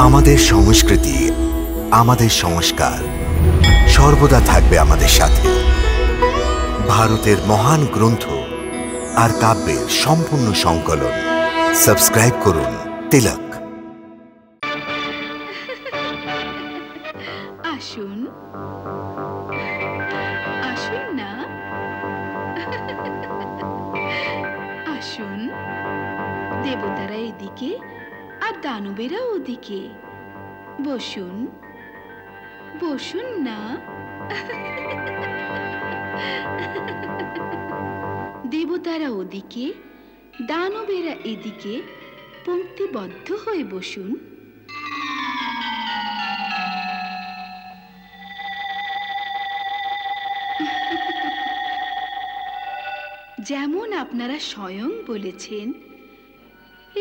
আমাদের সংস্কৃতি, আমাদের সংস্কার সর্বদা থাকবে আমাদের সাথে। ভারতের মহান গ্রন্থ আর কাব্যের সম্পূর্ণ সংকলন। সাবস্ক্রাইব করুন তিলক। আসুন আসুন না, আসুন। দেবতারা এদিকে আর দানবেরা ওদিকে। বসুন বসুন না। দেবতারা ওদিকে, দানবেরা এদিকে, পংক্তিবদ্ধ হয়ে বসুন। যেমন আপনারা স্বয়ং বলেছেন,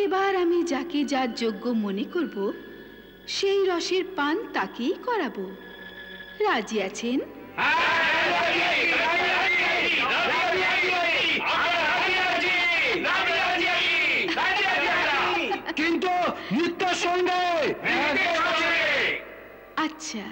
এবার আমি যাকে যার যোগ্য মনে করব সেই রসের পান তাকেই করাবো। রাজি আছেন? কিন্তু মৃত্যুর সঙ্গে। আচ্ছা,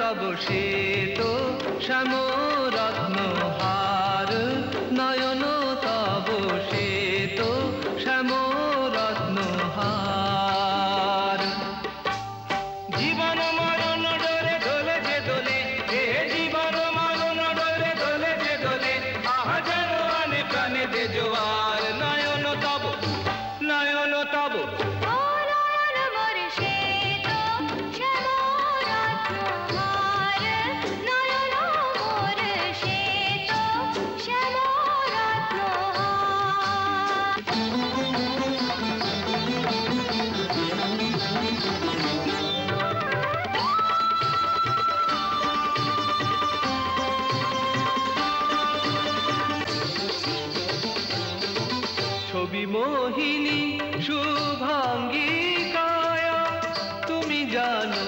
তব শ্বেত শ্যামরত্ন হার, নয়ন তব শ্বেত শ্যামরত্ন হার। জীবন মরণ ডোলে দোলে যে দোলে, হে জীবন মরণ ডোলে দোলে যে দোলে, আহা যেন আনে প্রাণে দে জোয়ার। নয়ন তব, নয়ন তব মোহিনী শুভাঙ্গী কায়া, তুমি জানো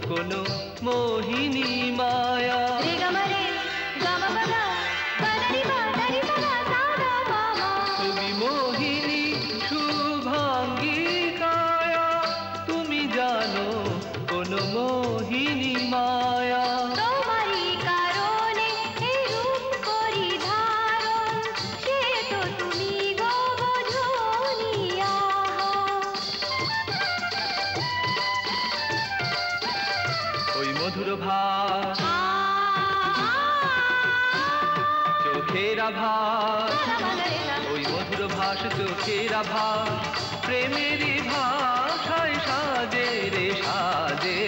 কোন মোহিনী মায়া। তুমি মোহিনী শুভাঙ্গী কায়া, তুমি জানো কোন মোহিনী মায়া। মধুর ভাস চোখের আভাস, ওই মধুর ভাস চোখের আভাস, প্রেমেরই ভাষায় সাজে রে সাজে।